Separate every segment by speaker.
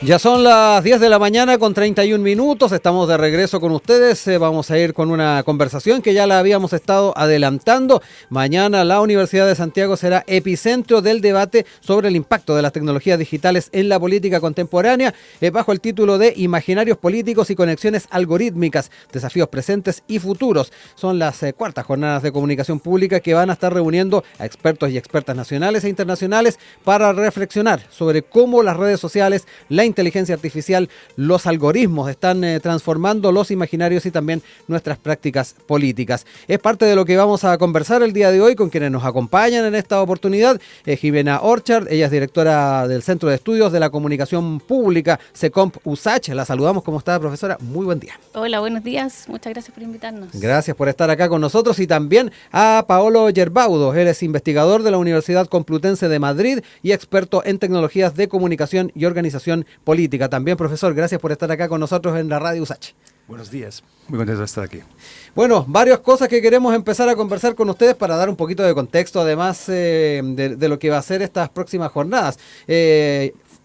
Speaker 1: Ya son las 10 de la mañana con 31 minutos, estamos de regreso con ustedes, vamos a ir con una conversación que ya la habíamos estado adelantando. Mañana la Universidad de Santiago será epicentro del debate sobre el impacto de las tecnologías digitales en la política contemporánea, bajo el título de Imaginarios políticos y conexiones algorítmicas, desafíos presentes y futuros. Son las cuartas jornadas de comunicación pública que van a estar reuniendo a expertos y expertas nacionales e internacionales para reflexionar sobre cómo las redes sociales, la inteligencia artificial, los algoritmos están transformando los imaginarios y también nuestras prácticas políticas. Es parte de lo que vamos a conversar el día de hoy con quienes nos acompañan en esta oportunidad. Jimena Orchard, ella es directora del Centro de Estudios de la Comunicación Pública, SECOMP USACH. La saludamos. ¿Cómo está, profesora? Muy buen día.
Speaker 2: Hola, buenos días. Muchas gracias por invitarnos.
Speaker 1: Gracias por estar acá con nosotros y también a Paolo Yerbaudo. Él es investigador de la Universidad Complutense de Madrid y experto en tecnologías de comunicación y organización política. También, profesor, gracias por estar acá con nosotros en la Radio USACH.
Speaker 3: Buenos días, muy contento de estar aquí.
Speaker 1: Bueno, varias cosas que queremos empezar a conversar con ustedes para dar un poquito de contexto, además de lo que va a ser estas próximas jornadas.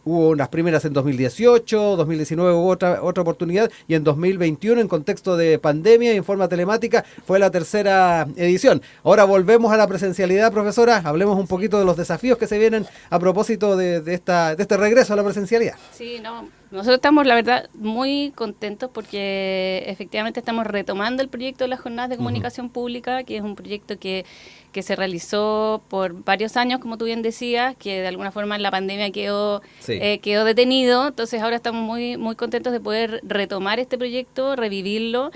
Speaker 1: Hubo unas primeras en 2018, 2019 hubo otra oportunidad y en 2021 en contexto de pandemia y en forma telemática fue la tercera edición. Ahora volvemos a la presencialidad, profesora. Hablemos un poquito de los desafíos que se vienen a propósito de este regreso a la presencialidad.
Speaker 2: Sí, nosotros estamos, la verdad, muy contentos porque efectivamente estamos retomando el proyecto de las jornadas de comunicación pública, que es un proyecto que se realizó por varios años, como tú bien decías, que de alguna forma en la pandemia quedó detenido. Entonces ahora estamos muy, muy contentos de poder retomar este proyecto, revivirlo,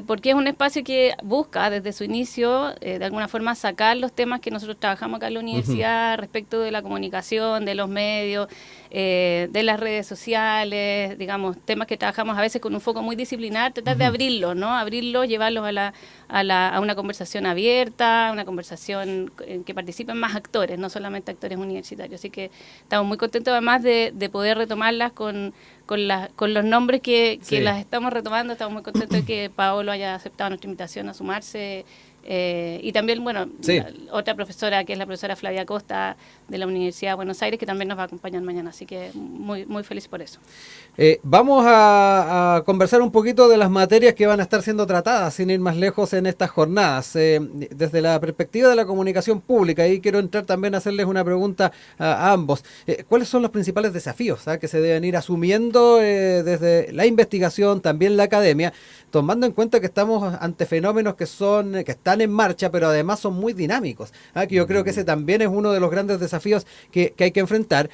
Speaker 2: porque es un espacio que busca desde su inicio, de alguna forma, sacar los temas que nosotros trabajamos acá en la universidad respecto de la comunicación, de los medios, de las redes sociales, digamos, temas que trabajamos a veces con un foco muy disciplinar, tratar de abrirlos, ¿no? Abrirlos, llevarlos a una conversación abierta, una conversación en que participen más actores, no solamente actores universitarios. Así que estamos muy contentos además de poder retomarlas con los nombres que las estamos retomando. Estamos muy contentos de que Paolo haya aceptado nuestra invitación a sumarse. Y también, bueno, otra profesora que es la profesora Flavia Costa de la Universidad de Buenos Aires, que también nos va a acompañar mañana, así que muy, muy feliz por eso.
Speaker 1: Vamos a conversar un poquito de las materias que van a estar siendo tratadas, sin ir más lejos en estas jornadas, desde la perspectiva de la comunicación pública. Y quiero entrar también a hacerles una pregunta a ambos. ¿Cuáles son los principales desafíos que se deben ir asumiendo desde la investigación, también la academia, tomando en cuenta que estamos ante fenómenos que están en marcha, pero además son muy dinámicos? Que yo creo que ese también es uno de los grandes desafíos que hay que enfrentar,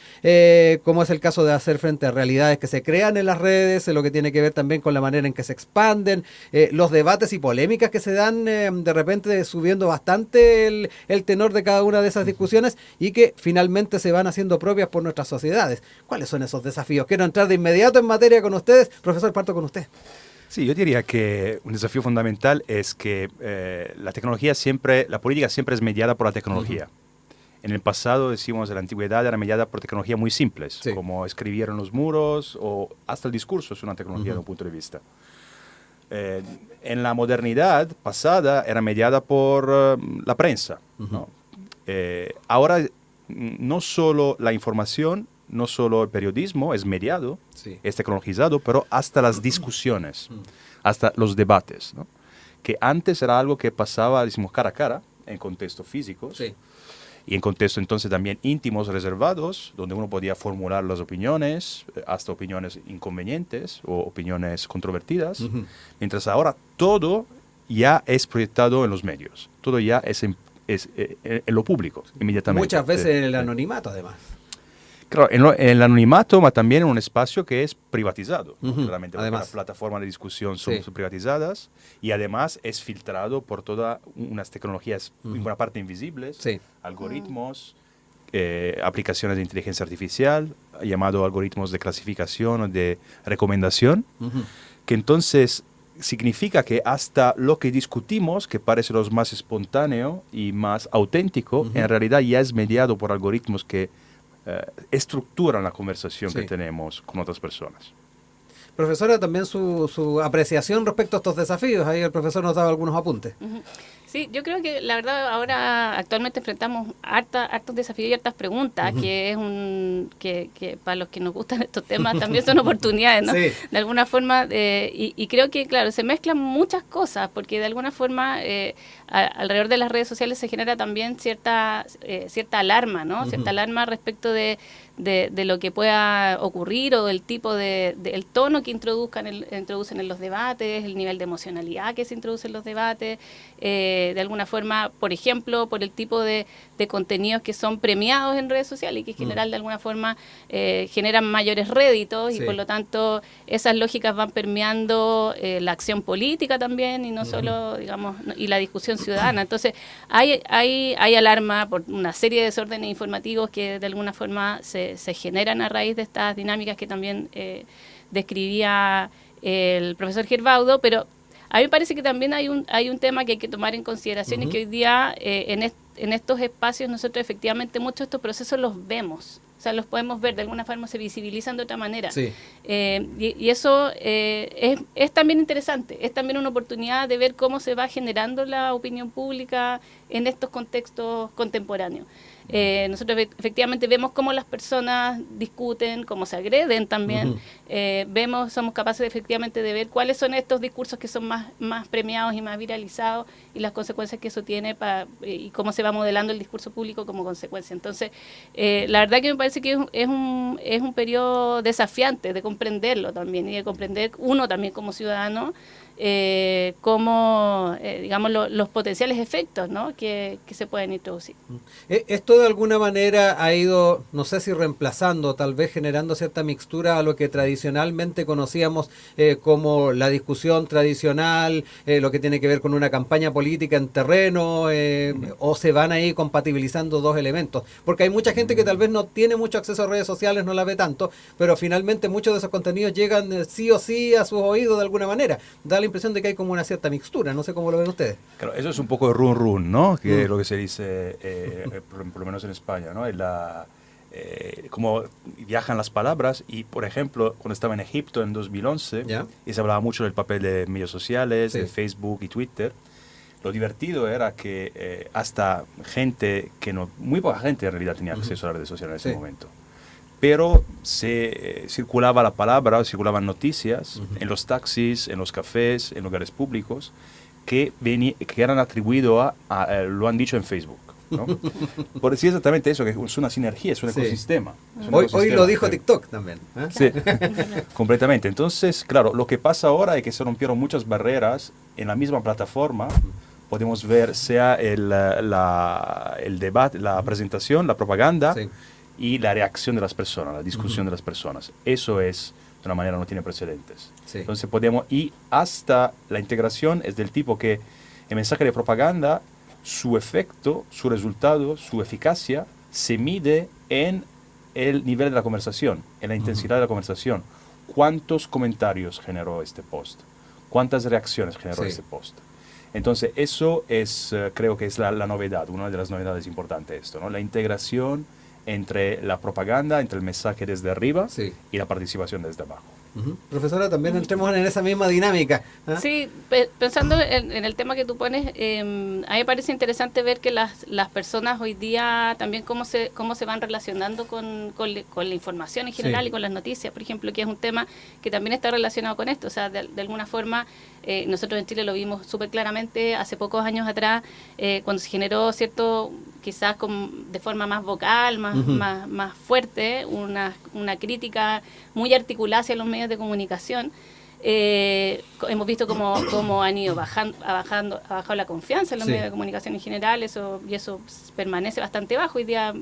Speaker 1: como es el caso de hacer frente a realidades que se crean en las redes, lo que tiene que ver también con la manera en que se expanden, los debates y polémicas que se dan, de repente subiendo bastante el tenor de cada una de esas discusiones y que finalmente se van haciendo propias por nuestras sociedades. ¿Cuáles son esos desafíos? Quiero entrar de inmediato en materia con ustedes. Profesor, parto con usted.
Speaker 3: Sí, yo diría que un desafío fundamental es que la política siempre es mediada por la tecnología. En el pasado, decimos, en la antigüedad era mediada por tecnologías muy simples, como escribir en los muros o hasta el discurso es una tecnología de un punto de vista. En la modernidad pasada era mediada por la prensa, ¿no? Ahora no solo la información, no solo el periodismo es mediado, es tecnologizado, pero hasta las discusiones, hasta los debates, ¿no? Que antes era algo que pasaba, decimos, cara a cara, en contextos físicos, y en contextos entonces también íntimos, reservados, donde uno podía formular las opiniones, hasta opiniones inconvenientes o opiniones controvertidas, mientras ahora todo ya es proyectado en los medios, todo ya es en lo público, inmediatamente.
Speaker 1: Muchas veces en el anonimato, además.
Speaker 3: Claro, en el anonimato, pero también en un espacio que es privatizado. Claramente,
Speaker 1: además,
Speaker 3: las plataformas de discusión son privatizadas y además es filtrado por todas unas tecnologías, en buena parte invisibles, algoritmos, aplicaciones de inteligencia artificial, llamado algoritmos de clasificación o de recomendación, que entonces significa que hasta lo que discutimos, que parece lo más espontáneo y más auténtico, en realidad ya es mediado por algoritmos que estructuran la conversación que tenemos con otras personas.
Speaker 1: Profesora, también su apreciación respecto a estos desafíos. Ahí el profesor nos daba algunos apuntes.
Speaker 2: Sí, yo creo que la verdad ahora actualmente enfrentamos hartos desafíos y hartas preguntas, que es que para los que nos gustan estos temas también son oportunidades, ¿no?
Speaker 1: Sí.
Speaker 2: De alguna forma, y creo que, claro, se mezclan muchas cosas, porque de alguna forma alrededor de las redes sociales se genera también cierta alarma, ¿no? Cierta alarma respecto de lo que pueda ocurrir o del tipo el tono que introducen en los debates, el nivel de emocionalidad que se introduce en los debates, de alguna forma, por ejemplo, por el tipo de contenidos que son premiados en redes sociales y que en general de alguna forma generan mayores réditos y por lo tanto esas lógicas van permeando la acción política también y no solo, digamos, y la discusión ciudadana. Entonces hay alarma por una serie de desórdenes informativos que de alguna forma se generan a raíz de estas dinámicas que también describía el profesor Girbaudo, pero a mí me parece que también hay un tema que hay que tomar en consideración y que hoy día en estos espacios nosotros efectivamente muchos de estos procesos los vemos, o sea, los podemos ver, de alguna forma se visibilizan de otra manera.
Speaker 1: Sí.
Speaker 2: Y eso es también interesante, es también una oportunidad de ver cómo se va generando la opinión pública en estos contextos contemporáneos. Nosotros efectivamente vemos cómo las personas discuten, cómo se agreden también, somos capaces efectivamente de ver cuáles son estos discursos que son más premiados y más viralizados y las consecuencias que eso tiene y cómo se va modelando el discurso público como consecuencia. Entonces, la verdad que me parece que es un periodo desafiante de comprenderlo también y de comprender uno también como ciudadano cómo, digamos, los potenciales efectos, ¿no? que se pueden introducir.
Speaker 1: Esto de alguna manera ha ido, no sé si reemplazando, tal vez generando cierta mixtura a lo que tradicionalmente conocíamos como la discusión tradicional, lo que tiene que ver con una campaña política en terreno, o se van ahí compatibilizando dos elementos. Porque hay mucha gente que tal vez no tiene mucho acceso a redes sociales, no la ve tanto, pero finalmente muchos de esos contenidos llegan sí o sí a sus oídos de alguna manera. Da la impresión de que hay como una cierta mixtura, no sé cómo lo ven ustedes.
Speaker 3: Claro, eso es un poco de run run, ¿no? Que es lo que se dice, por lo menos en España, ¿no? Cómo viajan las palabras y, por ejemplo, cuando estaba en Egipto en 2011, y se hablaba mucho del papel de medios sociales, de Facebook y Twitter, lo divertido era que hasta gente muy poca gente en realidad tenía acceso a las redes sociales en ese momento. Pero se circulaba la palabra, circulaban noticias en los taxis, en los cafés, en lugares públicos, que eran atribuidos lo han dicho en Facebook, ¿no? Por decir exactamente eso, que es una sinergia, es un ecosistema.
Speaker 1: Hoy lo dijo TikTok también.
Speaker 3: Sí, completamente. Entonces, claro, lo que pasa ahora es que se rompieron muchas barreras en la misma plataforma. Podemos ver sea el debate, la presentación, la propaganda, y la reacción de las personas, la discusión de las personas. Eso es, de una manera, no tiene precedentes. Entonces y hasta la integración es del tipo que el mensaje de propaganda, su efecto, su resultado, su eficacia, se mide en el nivel de la conversación, en la intensidad de la conversación. ¿Cuántos comentarios generó este post? ¿Cuántas reacciones generó este post? Entonces, eso es, creo que es la novedad, una de las novedades importantes de esto, ¿no? La integración entre la propaganda, entre el mensaje desde arriba y la participación desde abajo.
Speaker 1: Profesora, también entremos en esa misma dinámica.
Speaker 2: Sí, pensando en el tema que tú pones, a mí me parece interesante ver que las personas hoy día también cómo se van relacionando con la información en general y con las noticias, por ejemplo, que es un tema que también está relacionado con esto. O sea, de alguna forma, nosotros en Chile lo vimos súper claramente hace pocos años atrás, cuando se generó, cierto, quizás de forma más vocal, más fuerte, una crítica muy articulada hacia los medios de comunicación. Hemos visto cómo han ido ha bajado la confianza en los medios de comunicación en general, eso permanece bastante bajo. Hoy día,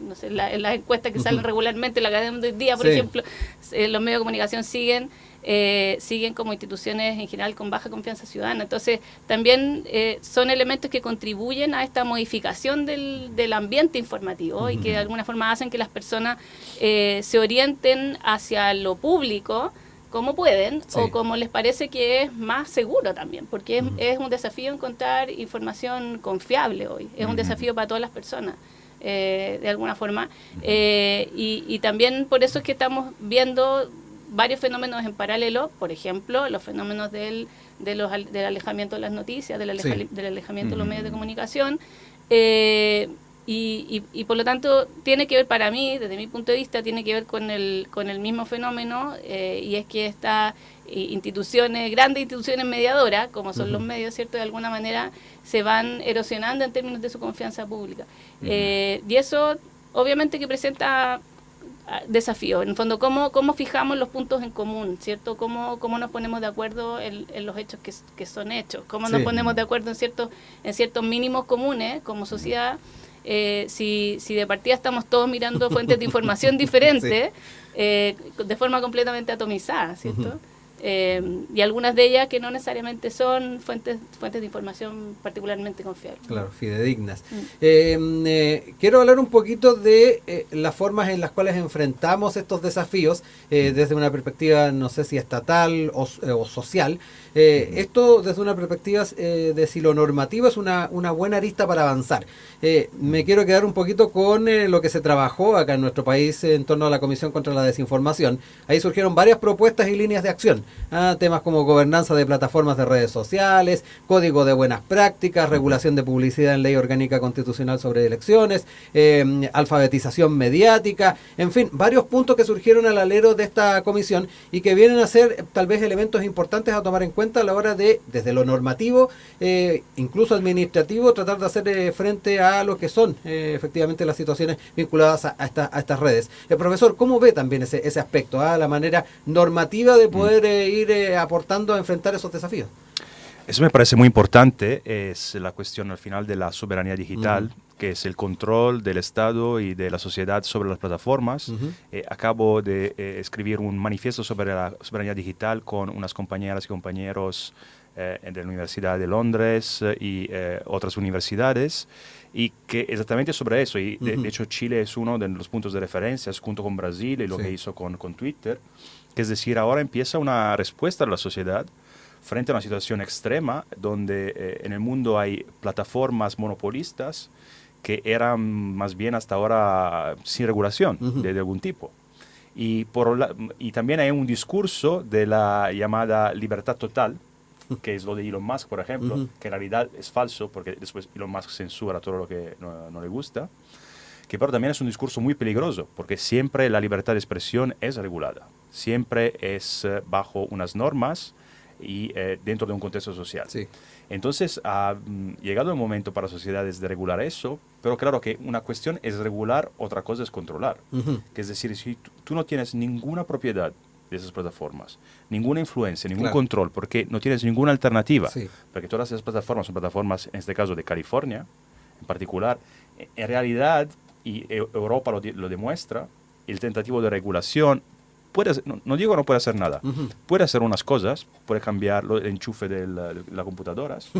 Speaker 2: no sé, en las encuestas que salen regularmente, la cadena de hoy día, por ejemplo, los medios de comunicación siguen como instituciones en general con baja confianza ciudadana. Entonces, también son elementos que contribuyen a esta modificación del ambiente informativo y que de alguna forma hacen que las personas se orienten hacia lo público como pueden o como les parece que es más seguro también, porque es un desafío encontrar información confiable hoy, es un desafío para todas las personas. De alguna forma, y también por eso es que estamos viendo varios fenómenos en paralelo, por ejemplo, los fenómenos del alejamiento de las noticias, del alejamiento de los medios de comunicación, y por lo tanto tiene que ver, para mí, desde mi punto de vista, tiene que ver con el mismo fenómeno, y es que estas grandes instituciones mediadoras, como son los medios, ¿cierto?, de alguna manera se van erosionando en términos de su confianza pública. Y eso obviamente que presenta desafíos. En el fondo, ¿cómo fijamos los puntos en común, ¿cierto? ¿Cómo nos ponemos de acuerdo en los hechos que son hechos? ¿Cómo nos ponemos de acuerdo en ciertos mínimos comunes como sociedad? Si de partida estamos todos mirando fuentes de información diferentes, de forma completamente atomizada, ¿cierto? Y algunas de ellas que no necesariamente son fuentes de información particularmente confiables.
Speaker 1: Claro, fidedignas. Quiero hablar un poquito de las formas en las cuales enfrentamos estos desafíos desde una perspectiva, no sé si estatal o social. Esto desde una perspectiva de si lo normativo es una buena arista para avanzar. Me quiero quedar un poquito con lo que se trabajó acá en nuestro país en torno a la Comisión contra la Desinformación. Ahí surgieron varias propuestas y líneas de acción. Temas como gobernanza de plataformas de redes sociales, código de buenas prácticas, regulación de publicidad en ley orgánica constitucional sobre elecciones, alfabetización mediática, en fin, varios puntos que surgieron al alero de esta comisión y que vienen a ser tal vez elementos importantes a tomar en cuenta a la hora de, desde lo normativo, incluso administrativo, tratar de hacer frente a lo que son efectivamente las situaciones vinculadas a estas redes. Profesor, ¿cómo ve también ese aspecto, la manera normativa de poder ir aportando a enfrentar esos desafíos?
Speaker 3: Eso me parece muy importante, es la cuestión al final de la soberanía digital, que es el control del Estado y de la sociedad sobre las plataformas. Acabo de escribir un manifiesto sobre la soberanía digital con unas compañeras y compañeros de la Universidad de Londres y otras universidades, y que exactamente sobre eso, y de hecho Chile es uno de los puntos de referencia junto con Brasil y lo que hizo con Twitter, que es decir, ahora empieza una respuesta de la sociedad frente a una situación extrema donde en el mundo hay plataformas monopolistas que eran más bien hasta ahora sin regulación de algún tipo. Y también hay un discurso de la llamada libertad total, que es lo de Elon Musk, por ejemplo, que en realidad es falso porque después Elon Musk censura todo lo que no le gusta, que pero también es un discurso muy peligroso porque siempre la libertad de expresión es regulada, siempre es bajo unas normas y dentro de un contexto social. Sí. Entonces ha llegado el momento para las sociedades de regular eso, pero claro que una cuestión es regular, otra cosa es controlar. Que es decir, si tú no tienes ninguna propiedad de esas plataformas, ninguna influencia, ningún control, porque no tienes ninguna alternativa, porque todas esas plataformas son plataformas, en este caso de California en particular, en realidad, y Europa lo demuestra, el tentativo de regulación no digo no puede hacer nada, puede hacer unas cosas, puede cambiar el enchufe de las computadoras,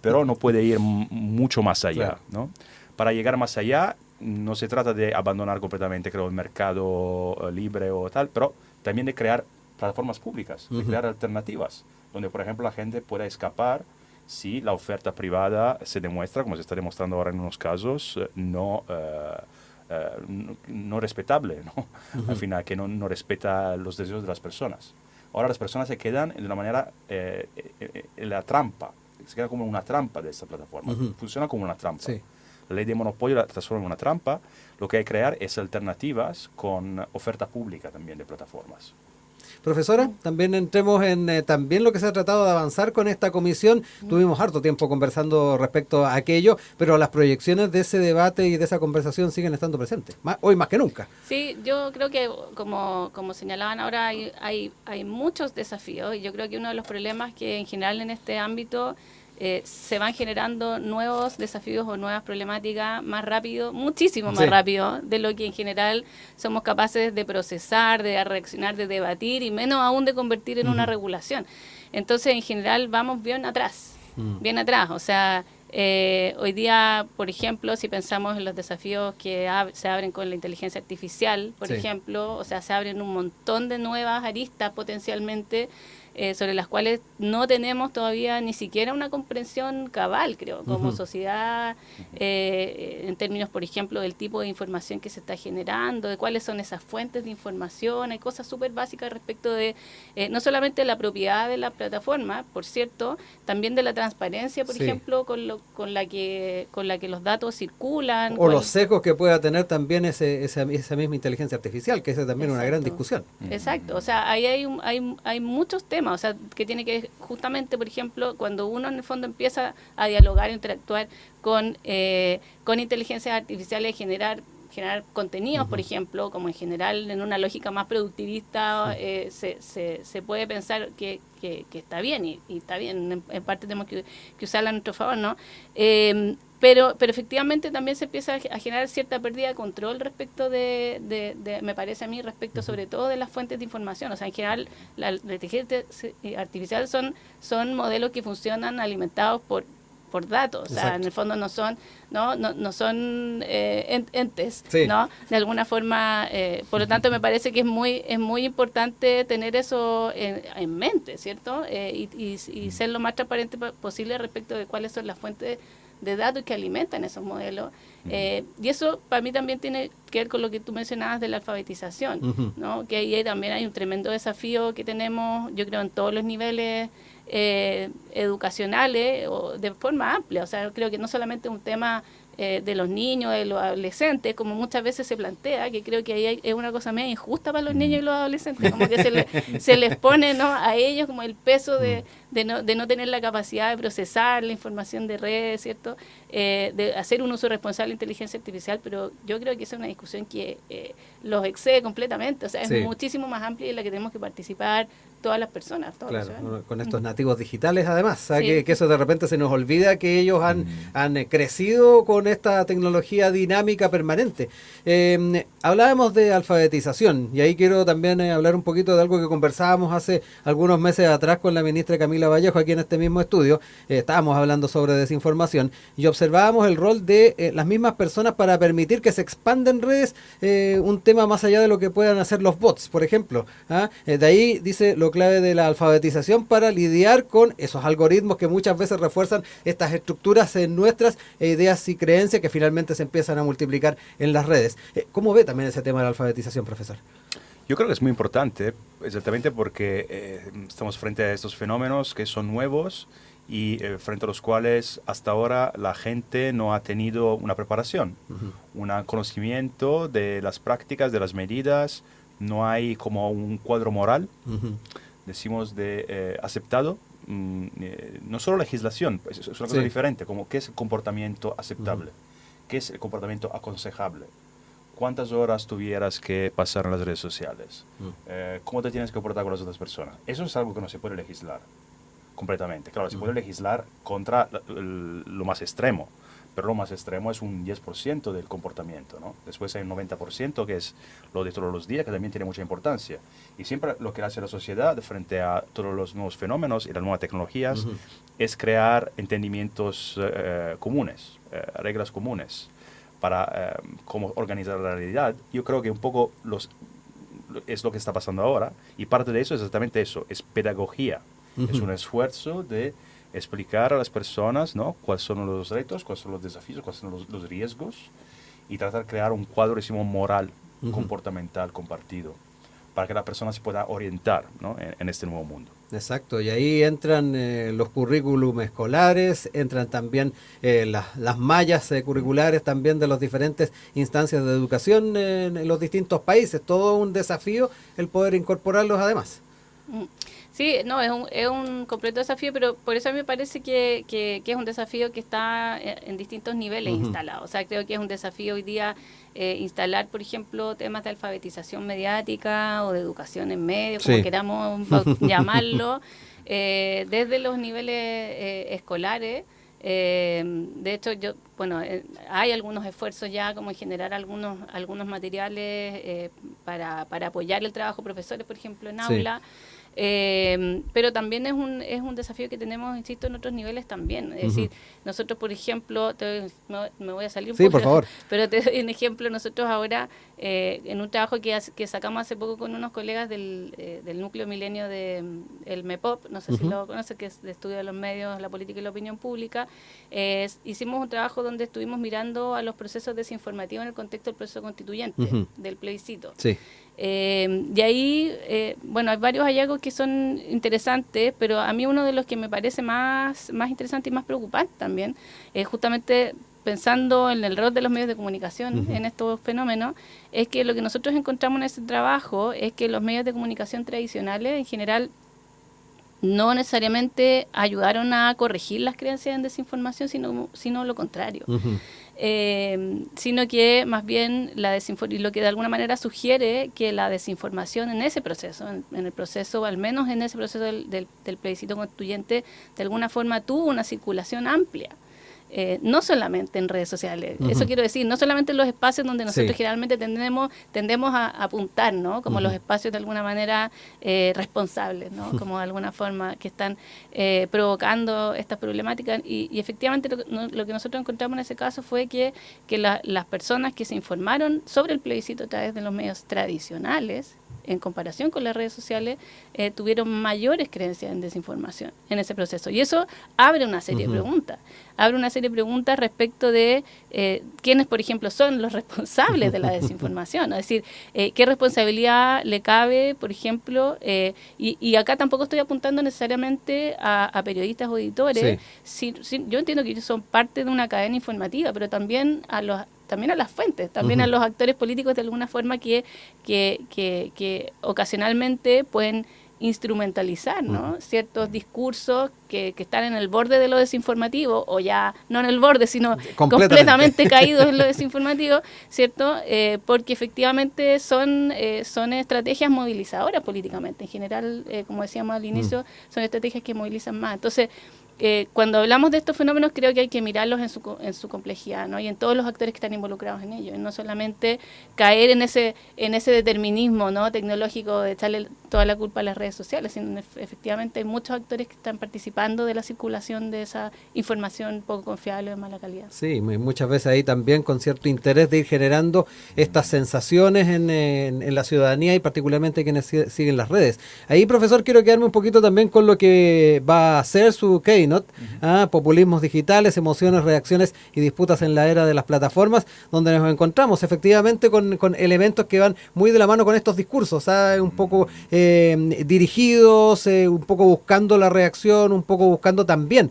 Speaker 3: pero no puede ir mucho más allá, ¿no? Para llegar más allá, no se trata de abandonar completamente, creo, el mercado libre o tal, pero también de crear plataformas públicas, de crear alternativas, donde, por ejemplo, la gente pueda escapar si la oferta privada se demuestra, como se está demostrando ahora en unos casos, no respetable, ¿no? Al final, que no respeta los deseos de las personas. Ahora las personas se quedan de una manera en la trampa, se quedan como una trampa de esta plataforma, funciona como una trampa. Sí. La ley de monopolio la transforma en una trampa, lo que hay que crear es alternativas con oferta pública también de plataformas.
Speaker 1: Profesora, también entremos en también lo que se ha tratado de avanzar con esta comisión. Tuvimos harto tiempo conversando respecto a aquello, pero las proyecciones de ese debate y de esa conversación siguen estando presentes, hoy más que nunca.
Speaker 2: Sí, yo creo que como señalaban ahora hay muchos desafíos, y yo creo que uno de los problemas que en general en este ámbito se van generando nuevos desafíos o nuevas problemáticas más rápido, muchísimo más rápido de lo que en general somos capaces de procesar, de reaccionar, de debatir y menos aún de convertir en una regulación. Entonces, en general, vamos bien atrás, o sea, hoy día, por ejemplo, si pensamos en los desafíos que se abren con la inteligencia artificial, por ejemplo, o sea, se abren un montón de nuevas aristas potencialmente sobre las cuales no tenemos todavía ni siquiera una comprensión cabal, creo, como sociedad, en términos, por ejemplo, del tipo de información que se está generando, de cuáles son esas fuentes de información. Hay cosas súper básicas respecto de no solamente la propiedad de la plataforma, por cierto, también de la transparencia, por ejemplo, con la que los datos circulan.
Speaker 1: O los sesgos que pueda tener también esa misma inteligencia artificial, que esa también es una gran discusión.
Speaker 2: Exacto, o sea, ahí hay muchos temas, o sea, que tiene que ver justamente, por ejemplo, cuando uno en el fondo empieza a dialogar, interactuar con inteligencias artificiales, generar contenidos, por ejemplo, como en general en una lógica más productivista, se puede pensar que está bien, y está bien, en parte tenemos que usarla a nuestro favor, ¿no? Pero efectivamente también se empieza a generar cierta pérdida de control respecto me parece a mí, respecto sobre todo de las fuentes de información. O sea, en general, la inteligencia artificial son modelos que funcionan alimentados por datos. O sea, en el fondo no son entes,
Speaker 1: sí,
Speaker 2: ¿no? De alguna forma, por lo tanto me parece que es muy importante tener eso en mente, ¿cierto? Y ser lo más transparente posible respecto de cuáles son las fuentes de datos que alimentan esos modelos. Y eso para mí también tiene que ver con lo que tú mencionabas de la alfabetización, ¿no? Que ahí también hay un tremendo desafío que tenemos, yo creo, en todos los niveles educacionales, o de forma amplia. O sea, creo que no solamente un tema de los niños, de los adolescentes, como muchas veces se plantea, que creo que ahí es una cosa medio injusta para los niños y los adolescentes, como que se les pone, ¿no?, a ellos como el peso de no tener la capacidad de procesar la información de redes, ¿cierto?, de hacer un uso responsable de inteligencia artificial, pero yo creo que esa es una discusión que los excede completamente. O sea, es muchísimo más amplia y en la que tenemos que participar todas las personas.
Speaker 1: Claro, con estos nativos digitales además, ¿sabes? Que eso de repente se nos olvida, que ellos han crecido con esta tecnología dinámica permanente. Hablábamos de alfabetización, y ahí quiero también hablar un poquito de algo que conversábamos hace algunos meses atrás con la ministra Camila Vallejo aquí en este mismo estudio. Estábamos hablando sobre desinformación y observábamos el rol de las mismas personas para permitir que se expanden redes, un tema más allá de lo que puedan hacer los bots, por ejemplo. De ahí dice lo clave de la alfabetización para lidiar con esos algoritmos que muchas veces refuerzan estas estructuras nuestras, ideas y creencias que finalmente se empiezan a multiplicar en las redes. ¿Cómo ve también ese tema de la alfabetización, profesor?
Speaker 3: Yo creo que es muy importante, exactamente porque estamos frente a estos fenómenos que son nuevos y frente a los cuales hasta ahora la gente no ha tenido una preparación, un conocimiento de las prácticas, de las medidas. No hay como un cuadro moral, decimos, de aceptado. No solo legislación, pues es una cosa diferente, como qué es el comportamiento aceptable, qué es el comportamiento aconsejable, cuántas horas tuvieras que pasar en las redes sociales, cómo te tienes que comportar con las otras personas. Eso es algo que no se puede legislar completamente. Claro, se puede legislar contra lo más extremo, pero lo más extremo es un 10% del comportamiento, ¿no? Después hay un 90% que es lo de todos los días, que también tiene mucha importancia. Y siempre lo que hace la sociedad frente a todos los nuevos fenómenos y las nuevas tecnologías es crear entendimientos comunes, reglas comunes para cómo organizar la realidad. Yo creo que un poco es lo que está pasando ahora, y parte de eso es exactamente eso, es pedagogía. Es un esfuerzo de explicar a las personas, ¿no?, cuáles son los retos, cuáles son los desafíos, cuáles son los riesgos, y tratar de crear un cuadro, decimos, moral, comportamental, compartido, para que la persona se pueda orientar, ¿no?, en este nuevo mundo.
Speaker 1: Exacto, y ahí entran los currículum escolares, entran también las mallas curriculares también de las diferentes instancias de educación en los distintos países. Todo un desafío el poder incorporarlos además.
Speaker 2: Sí, no, es un completo desafío, pero por eso a mí me parece que es un desafío que está en distintos niveles instalado. O sea, creo que es un desafío hoy día instalar, por ejemplo, temas de alfabetización mediática o de educación en medios, como queramos llamarlo, desde los niveles escolares. De hecho, yo bueno, hay algunos esfuerzos ya como en generar algunos materiales para apoyar el trabajo de profesores, por ejemplo, en aula. Pero también es un desafío que tenemos, insisto, en otros niveles también. Es decir, nosotros, por ejemplo, me voy a salir un poco,
Speaker 1: por favor.
Speaker 2: Pero te doy un ejemplo. Nosotros ahora, en un trabajo que sacamos hace poco con unos colegas del Núcleo Milenio del MEPOP, no sé si lo conoces, que es de estudio de los medios, la política y la opinión pública, hicimos un trabajo donde estuvimos mirando a los procesos desinformativos en el contexto del proceso constituyente, del plebiscito.
Speaker 1: Sí.
Speaker 2: Y ahí, bueno, hay varios hallazgos que son interesantes, pero a mí uno de los que me parece más interesante y más preocupante también es justamente pensando en el rol de los medios de comunicación en estos fenómenos, es que lo que nosotros encontramos en ese trabajo es que los medios de comunicación tradicionales en general no necesariamente ayudaron a corregir las creencias en desinformación, sino lo contrario. Sino que más bien lo que de alguna manera sugiere que la desinformación en ese proceso, en el proceso, al menos en ese proceso del plebiscito constituyente, de alguna forma tuvo una circulación amplia. No solamente en redes sociales, eso quiero decir, no solamente en los espacios donde nosotros generalmente tendemos a apuntar, ¿no? Como los espacios de alguna manera responsables, ¿no? Como de alguna forma que están provocando estas problemáticas y efectivamente lo que nosotros encontramos en ese caso fue que las personas que se informaron sobre el plebiscito a través de los medios tradicionales, en comparación con las redes sociales, tuvieron mayores creencias en desinformación en ese proceso. Y eso abre una serie de preguntas. Abre una serie de preguntas respecto de quiénes, por ejemplo, son los responsables de la desinformación. Es decir, qué responsabilidad le cabe, por ejemplo, y acá tampoco estoy apuntando necesariamente a periodistas o editores. Yo entiendo que ellos son parte de una cadena informativa, pero también a las fuentes, también a los actores políticos de alguna forma que ocasionalmente pueden instrumentalizar, ¿no? Ciertos discursos que están en el borde de lo desinformativo, o ya no en el borde, sino completamente caídos en lo desinformativo, ¿cierto? Porque efectivamente son estrategias movilizadoras políticamente. En general, como decíamos al inicio, son estrategias que movilizan más. Entonces, cuando hablamos de estos fenómenos, creo que hay que mirarlos en su complejidad, ¿no? Y en todos los actores que están involucrados en ello, y no solamente caer en ese determinismo, ¿no? Tecnológico de echarle toda la culpa a las redes sociales, sino efectivamente hay muchos actores que están participando de la circulación de esa información poco confiable o de mala calidad.
Speaker 1: Sí, muchas veces ahí también con cierto interés de ir generando estas sensaciones en la ciudadanía y particularmente quienes siguen las redes. Ahí, profesor, quiero quedarme un poquito también con lo que va a ser su keynote, populismos digitales, emociones, reacciones y disputas en la era de las plataformas, donde nos encontramos efectivamente con elementos que van muy de la mano con estos discursos, un poco dirigidos, un poco buscando la reacción, un poco buscando también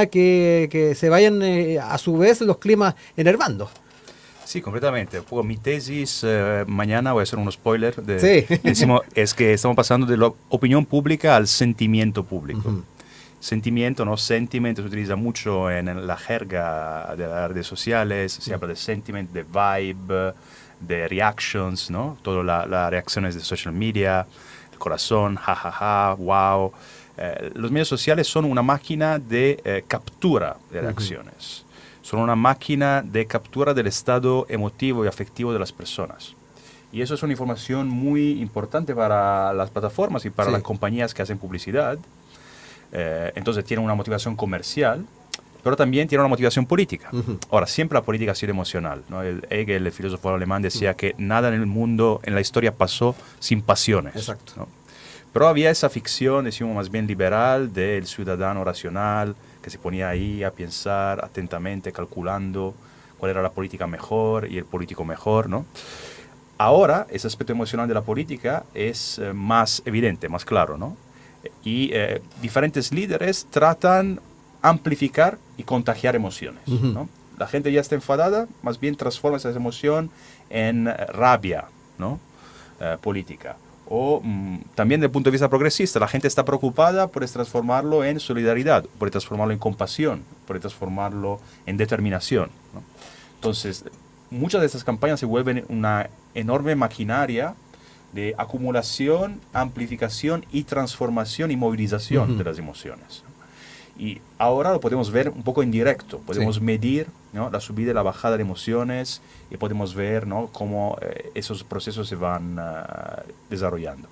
Speaker 1: que se vayan a su vez los climas enervando.
Speaker 3: Sí, completamente. Mi tesis, mañana voy a hacer un spoiler, es que estamos pasando de la opinión pública al sentimiento público. Sentimiento, no sentiment, se utiliza mucho en la jerga de las redes sociales, se habla de sentiment, de vibe, de reactions, ¿no? Todas las reacciones de social media, el corazón, jajaja, wow. Los medios sociales son una máquina de captura de reacciones. Son una máquina de captura del estado emotivo y afectivo de las personas. Y eso es una información muy importante para las plataformas y para las compañías que hacen publicidad. Entonces tiene una motivación comercial, pero también tiene una motivación política. Ahora, siempre la política ha sido emocional, ¿no? Hegel, el filósofo alemán, decía que nada en el mundo, en la historia, pasó sin pasiones.
Speaker 1: Exacto.
Speaker 3: ¿No? Pero había esa ficción, decimos más bien liberal, del ciudadano racional, que se ponía ahí a pensar atentamente, calculando cuál era la política mejor y el político mejor, ¿no? Ahora, ese aspecto emocional de la política es más evidente, más claro, ¿no? Y diferentes líderes tratan amplificar y contagiar emociones, ¿no? La gente ya está enfadada, más bien transforma esa emoción en rabia, ¿no? Política. O también desde el punto de vista progresista, la gente está preocupada, puede transformarlo en solidaridad, puede transformarlo en compasión, puede transformarlo en determinación, ¿no? Entonces, muchas de estas campañas se vuelven una enorme maquinaria de acumulación, amplificación y transformación y movilización de las emociones. Y ahora lo podemos ver un poco en directo, podemos medir, ¿no?, la subida y la bajada de emociones y podemos ver, ¿no?, cómo esos procesos se van desarrollando.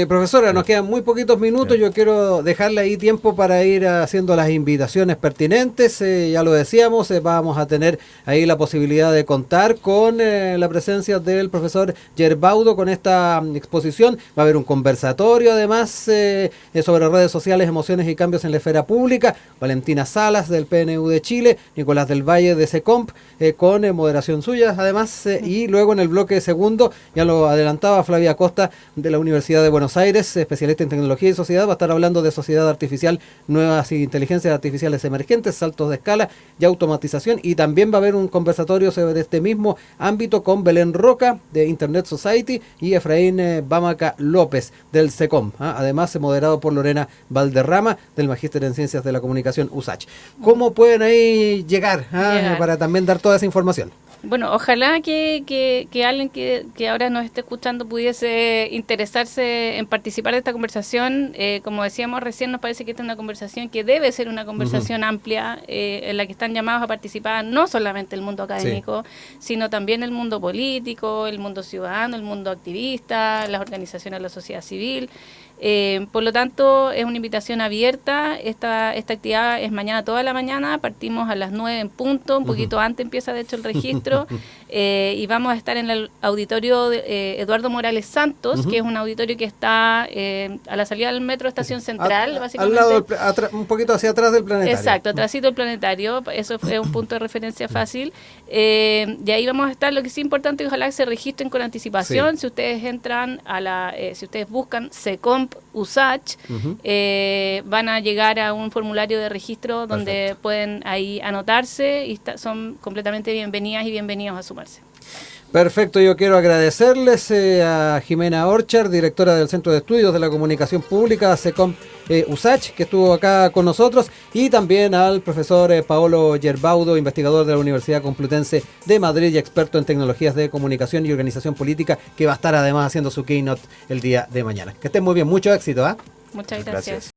Speaker 1: Profesora, nos quedan muy poquitos minutos. Yo quiero dejarle ahí tiempo para ir haciendo las invitaciones pertinentes. Ya lo decíamos, vamos a tener ahí la posibilidad de contar con la presencia del profesor Gerbaudo con esta exposición. Va a haber un conversatorio además sobre redes sociales, emociones y cambios en la esfera pública. Valentina Salas del PNU de Chile, Nicolás del Valle de SECOMP, con moderación suya además. Y luego en el bloque segundo, ya lo adelantaba Flavia Costa de la Universidad de Buenos Aires, especialista en tecnología y sociedad, va a estar hablando de sociedad artificial, nuevas inteligencias artificiales emergentes, saltos de escala y automatización, y también va a haber un conversatorio sobre este mismo ámbito con Belén Roca de Internet Society y Efraín Bamaca López del SECOM, además moderado por Lorena Valderrama del Magíster en Ciencias de la Comunicación USACH. ¿Cómo pueden ahí llegar para también dar toda esa información?
Speaker 2: Bueno, ojalá que alguien que ahora nos esté escuchando pudiese interesarse en participar de esta conversación. Como decíamos recién, nos parece que esta es una conversación que debe ser una conversación amplia, en la que están llamados a participar no solamente el mundo académico, sino también el mundo político, el mundo ciudadano, el mundo activista, las organizaciones de la sociedad civil. Por lo tanto, es una invitación abierta. Esta actividad es mañana toda la mañana, partimos a las 9 en punto, un poquito antes empieza de hecho el registro, y vamos a estar en el auditorio de Eduardo Morales Santos, que es un auditorio que está a la salida del metro Estación Central, básicamente.
Speaker 1: Al lado, un poquito hacia atrás del planetario.
Speaker 2: Exacto, atrásito del planetario, eso es un punto de referencia fácil. Y ahí vamos a estar. Lo que sí es importante es ojalá que se registren con anticipación. Si ustedes entran si ustedes buscan SECOMP USACH, van a llegar a un formulario de registro donde pueden ahí anotarse y son completamente bienvenidas y bienvenidos a sumarse.
Speaker 1: Perfecto, yo quiero agradecerles a Jimena Orchard, directora del Centro de Estudios de la Comunicación Pública, SECOM USACH, que estuvo acá con nosotros, y también al profesor Paolo Gerbaudo, investigador de la Universidad Complutense de Madrid y experto en tecnologías de comunicación y organización política, que va a estar además haciendo su keynote el día de mañana. Que estén muy bien, mucho éxito.
Speaker 2: Muchas gracias.